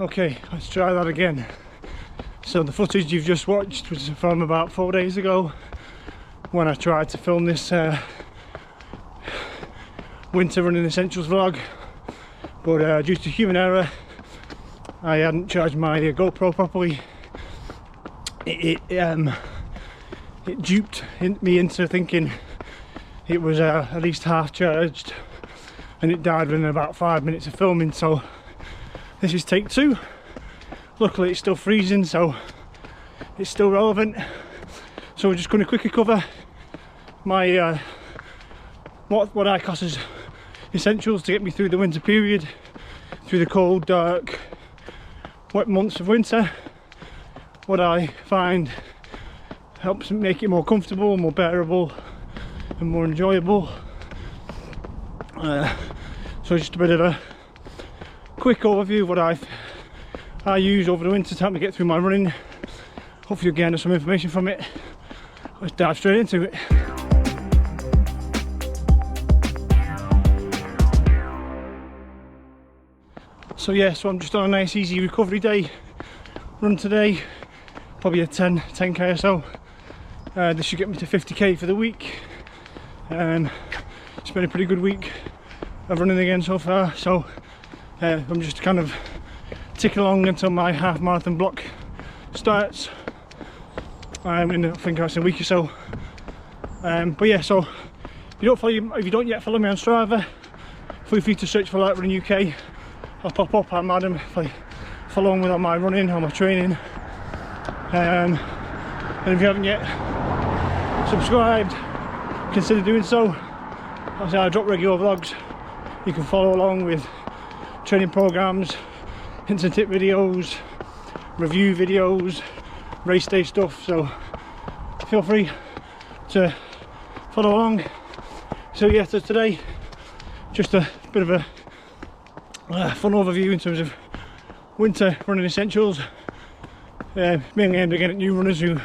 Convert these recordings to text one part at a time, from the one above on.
Okay, let's try that again. So the footage you've just watched was from about 4 days ago when I tried to film this winter running essentials vlog, but due to human error I hadn't charged my GoPro properly. It duped me into thinking it was at least half charged, and it died within about 5 minutes of filming. So this is take 2. Luckily it's still freezing, so it's still relevant. So we're just going to quickly cover my what I class as essentials to get me through the winter period, through the cold, dark, wet months of winter. What I find helps make it more comfortable, more bearable and more enjoyable. So just a bit of a quick overview of what I use over the winter to help me get through my running. Hopefully you'll gain some information from it. Let's dive straight into it. So I'm just on a nice easy recovery day. Run today, probably a 10k or so. This should get me to 50k for the week. It's been a pretty good week of running again so far, so I'm just kind of ticking along until my half marathon block starts. I think it's a week or so. But yeah, so if you don't yet follow me on Strava, feel free to search for LARK Running UK. I'll pop up. I'm Adam. If I follow on with all my running or my training. And if you haven't yet subscribed, consider doing so. As I drop regular vlogs, you can follow along with training programs, hints and tip videos, review videos, race day stuff, so feel free to follow along. So yeah, so today just a bit of a fun overview in terms of winter running essentials, mainly aimed again at new runners who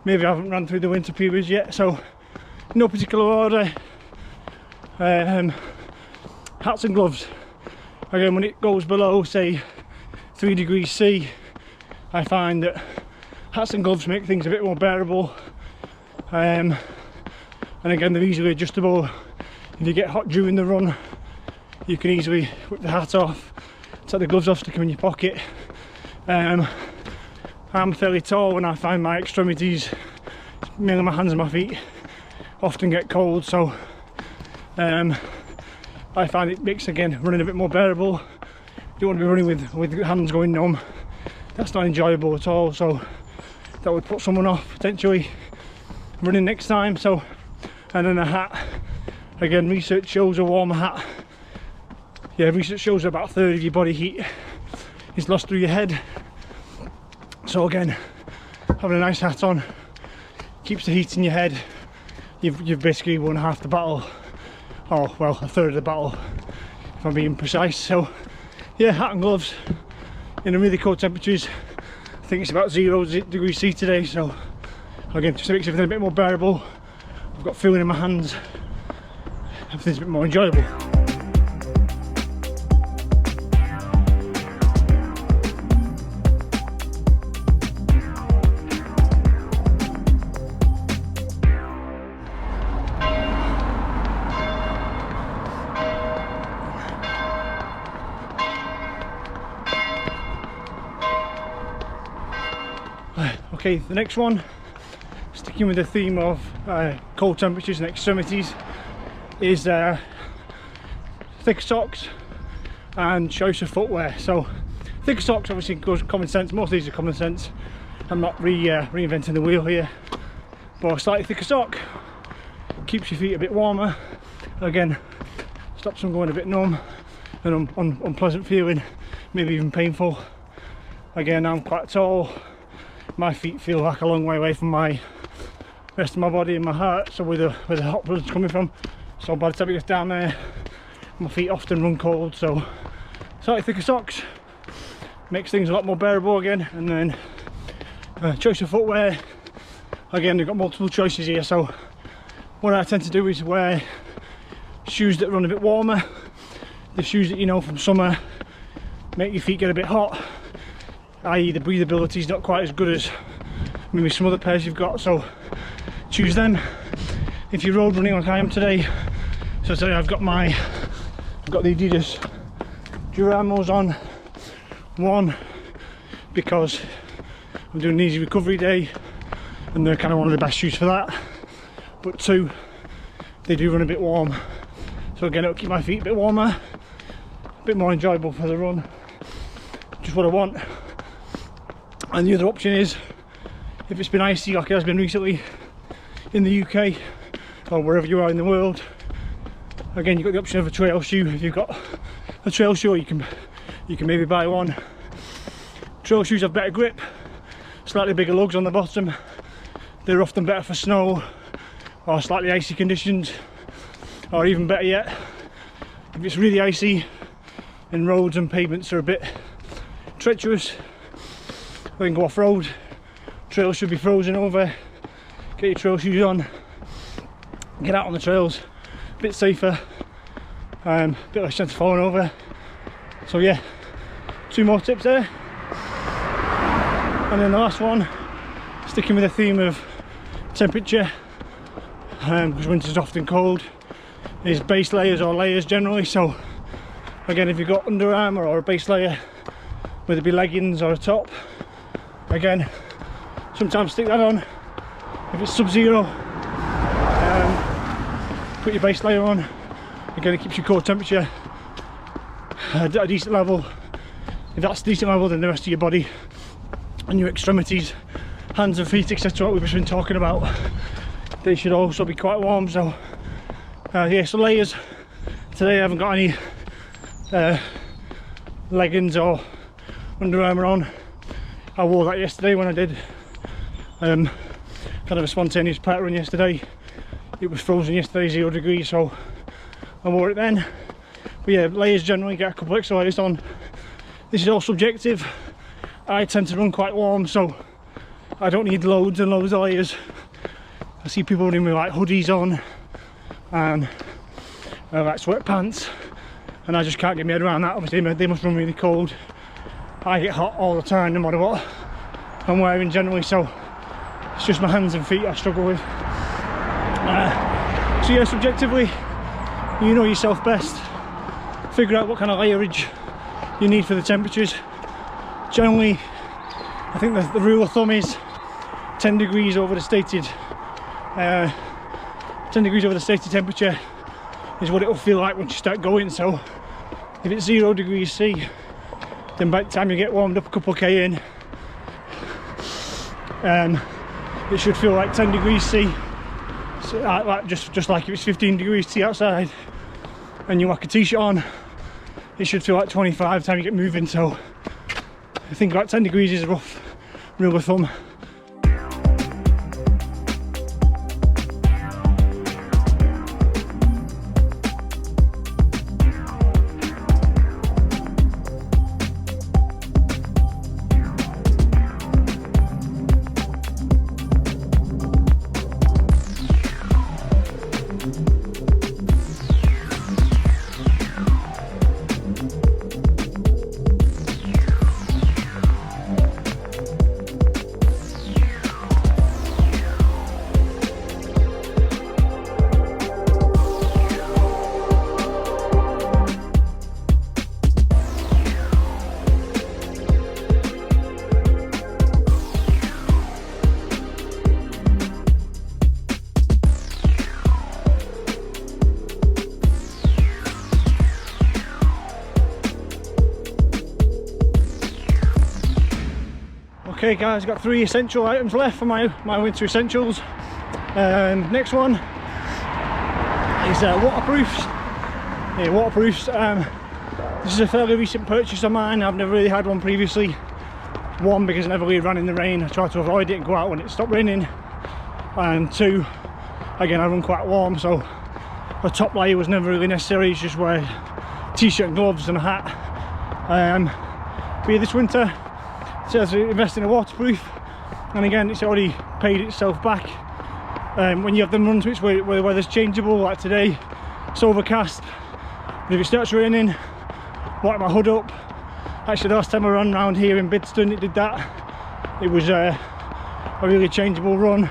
maybe haven't run through the winter periods yet. So in no particular order, hats and gloves. Again, when it goes below say 3 degrees C, I find that hats and gloves make things a bit more bearable, and again they're easily adjustable. If you get hot during the run, you can easily whip the hat off, take the gloves off, stick them in your pocket. I'm fairly tall, and I find my extremities, mainly my hands and my feet, often get cold, so I find it makes again running a bit more bearable. You don't want to be running with your hands going numb. That's not enjoyable at all, so that would put someone off potentially running next time. So, and then a hat, again research shows a warmer hat, research shows about a third of your body heat is lost through your head. So again, having a nice hat on keeps the heat in your head. You've basically won half the battle, or well, a third of the battle if I'm being precise. So yeah, hat and gloves in the really cold temperatures. I think it's about 0 degrees C today, so again just makes everything a bit more bearable. I've got feeling in my hands, everything's a bit more enjoyable. Okay, the next one, sticking with the theme of cold temperatures and extremities, is thick socks and choice of footwear. So thick socks obviously goes common sense. Most of these are common sense. I'm not reinventing the wheel here, but a slightly thicker sock keeps your feet a bit warmer. Again, stops them going a bit numb and unpleasant feeling, maybe even painful. Again, I'm quite tall. My feet feel like a long way away from my rest of my body and my heart, so where the hot blood's coming from. So by the time it gets down there, my feet often run cold. So slightly thicker socks makes things a lot more bearable again. And then choice of footwear, again they've got multiple choices here. So what I tend to do is wear shoes that run a bit warmer, the shoes that you know from summer make your feet get a bit hot, i.e. the breathability is not quite as good as maybe some other pairs you've got, so choose them. If you're road running like I am today, so today I've got the Adidas Duramos on. One, because I'm doing an easy recovery day and they're kind of one of the best shoes for that, but two, they do run a bit warm, so again it'll keep my feet a bit warmer, a bit more enjoyable for the run, just what I want. And the other option is, if it's been icy like it has been recently in the UK or wherever you are in the world, again you've got the option of a trail shoe. If you've got a trail shoe, you can maybe buy one. Trail shoes have better grip, slightly bigger lugs on the bottom, they're often better for snow or slightly icy conditions, or even better yet, if it's really icy and roads and pavements are a bit treacherous, then go off-road. Trails should be frozen over, get your trail shoes on, get out on the trails, a bit safer, a bit less chance of falling over. So yeah, 2 more tips there. And then the last one, sticking with the theme of temperature, because winter's often cold, is base layers or layers generally. So again, if you've got Under Armour or a base layer, whether it be leggings or a top, again, sometimes stick that on. If it's sub-zero, put your base layer on. Again, it keeps your core temperature at a decent level. If that's a decent level, then the rest of your body and your extremities, hands and feet, etc., what we've just been talking about, they should also be quite warm. So yeah, so layers. Today I haven't got any leggings or Under Armour on. I wore that yesterday when I did kind of a spontaneous park run yesterday. It was frozen yesterday, 0 degrees, so I wore it then. But yeah, layers generally, get a couple extra layers on. This is all subjective. I tend to run quite warm, so I don't need loads and loads of layers. I see people running with like hoodies on and like sweatpants, and I just can't get my head around that. Obviously they must run really cold. I get hot all the time no matter what I'm wearing generally, so it's just my hands and feet I struggle with. So yeah, subjectively, you know yourself best. Figure out what kind of layerage you need for the temperatures. Generally, I think the rule of thumb is 10 degrees over the stated 10 degrees over the stated temperature is what it will feel like once you start going. So if it's 0 degrees C, then by the time you get warmed up a couple K in, it should feel like 10 degrees C, so like just like if it's 15 degrees C outside and you whack a t-shirt on, it should feel like 25 by the time you get moving. So I think about 10 degrees is a rough rule of thumb. Okay guys, I've got 3 essential items left for my winter essentials. Next one is waterproofs. Yeah, waterproofs. This is a fairly recent purchase of mine. I've never really had one previously. One, because I never really ran in the rain. I try to avoid it and go out when it stopped raining. And 2, again, I run quite warm, so a top layer was never really necessary. It's just wear t-shirt and gloves and a hat. But yeah, this winter, so I invest in a waterproof, and again it's already paid itself back. When you have them runs where the weather's changeable, like today it's overcast, and if it starts raining, wipe my hood up, Actually, the last time I ran around here in Bidston, it did that. It was a really changeable run.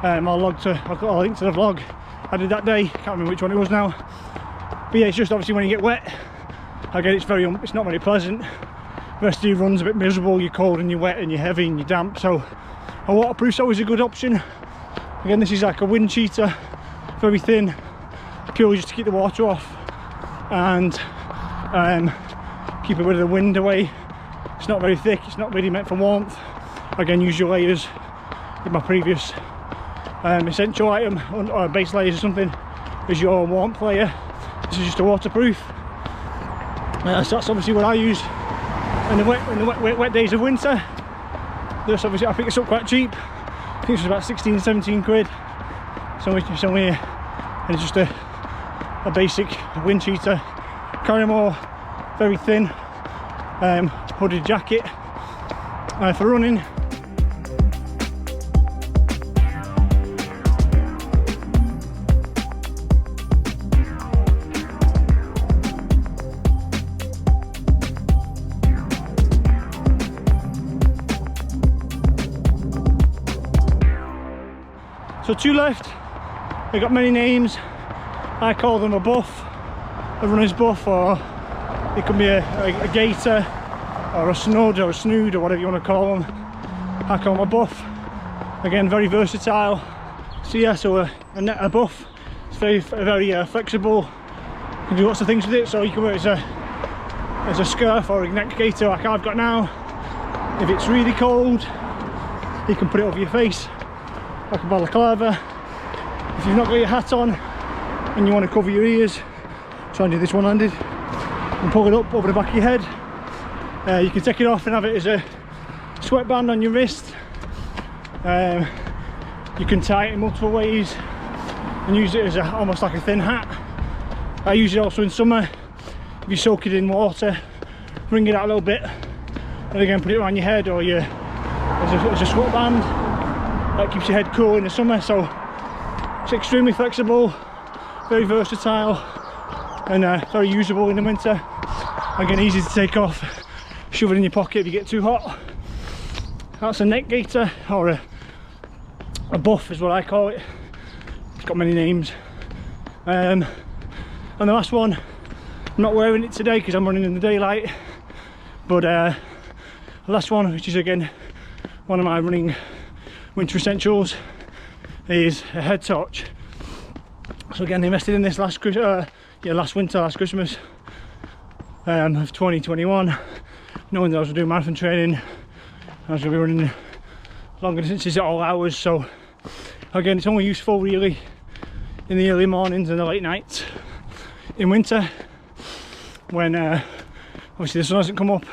I've got a link to the vlog I did that day. Can't remember which one it was now. But yeah, it's just obviously when you get wet, again, it's not very pleasant. The rest of your run's a bit miserable. You're cold and you're wet and you're heavy and you're damp. So a waterproof's always a good option. Again, this is like a wind cheater, very thin, purely just to keep the water off and keep a bit of the wind away. It's not very thick, it's not really meant for warmth. Again, use your layers. With my previous essential item or base layers or something is your warmth layer. This is just a waterproof. So that's obviously what I use in the wet days of winter. This obviously, I picked this up quite cheap. I think it was about 16-17 quid. Somewhere, and it's just a basic wind cheater. Carrymore, very thin, hooded jacket for running. So 2 left, they've got many names. I call them a buff, a runner's buff, or it could be a gator, or a snud, or a snood, or whatever you want to call them. I call them a buff. Again, very versatile. So yeah, so a buff, it's very flexible. You can do lots of things with it, so you can wear it as a scarf or a neck gaiter like I've got now. If it's really cold, you can put it over your face like a balaclava. If you've not got your hat on and you want to cover your ears, try and do this one-handed and pull it up over the back of your head. You can take it off and have it as a sweatband on your wrist. You can tie it in multiple ways and use it as almost like a thin hat. I use it also in summer. If you soak it in water, wring it out a little bit, and again put it around your head or as a sweatband. That keeps your head cool in the summer. So it's extremely flexible, very versatile, and very usable in the winter. Again, easy to take off, shove it in your pocket if you get too hot. That's a neck gaiter, or a buff is what I call it. It's got many names. And the last one, I'm not wearing it today because I'm running in the daylight, but the last one, which is again one of my running winter essentials, is a head torch. So again, I invested in this last winter, last Christmas of 2021, knowing that I was doing marathon training. I was going to be running longer distances at all hours. So again, it's only useful really in the early mornings and the late nights in winter when obviously the sun hasn't come up.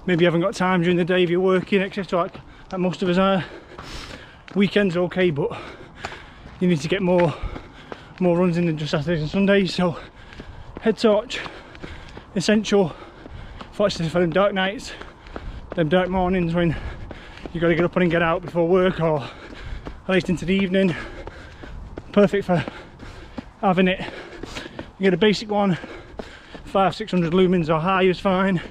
Maybe you haven't got time during the day if you're working, etc. like most of us are. Weekends are okay, but you need to get more runs in than just Saturdays and Sundays. So head torch, essential for them dark nights, them dark mornings when you got to get up and get out before work or late into the evening. Perfect for having it. You get a basic one, 500-600 lumens or higher is fine.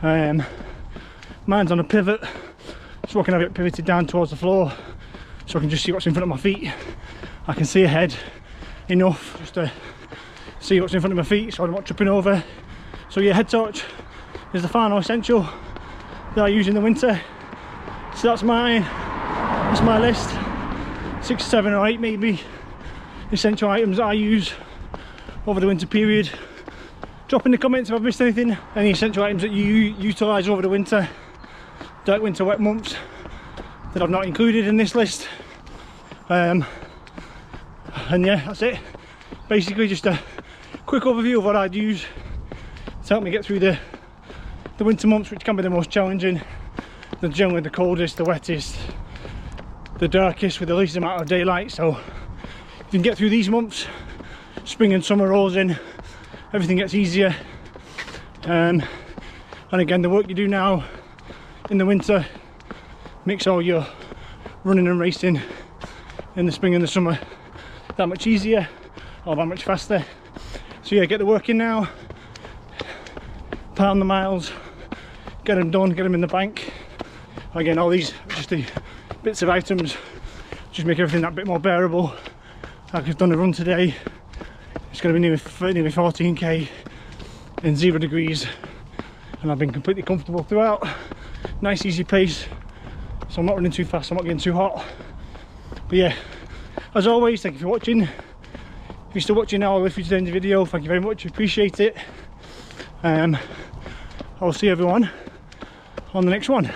Mine's on a pivot, so I can have it pivoted down towards the floor, so I can just see what's in front of my feet. I can see ahead enough just to see what's in front of my feet, so I'm not tripping over. So yeah, head torch is the final essential that I use in the winter. So that's mine. That's my list. 6, 7 or 8 maybe essential items that I use over the winter period. Drop in the comments if I've missed anything, any essential items that you utilise over the winter, dark winter wet months, that I've not included in this list. And yeah, that's it. Basically just a quick overview of what I'd use to help me get through the winter months, which can be the most challenging. They're generally the coldest, the wettest, the darkest with the least amount of daylight. So if you can get through these months, spring and summer rolls in, everything gets easier. And again, the work you do now in the winter makes all your running and racing in the spring and the summer that much easier or that much faster. So yeah, get the work in now, pound the miles, get them done, get them in the bank. Again, all these just the bits of items just make everything that bit more bearable. Like I've done a run today, it's going to be nearly 14k in 0 degrees, and I've been completely comfortable throughout. Nice easy pace, so I'm not running too fast, I'm not getting too hot. But yeah, as always, thank you for watching. If you're still watching now, or if you're to the end of the video, thank you very much, appreciate it. I'll see everyone on the next one.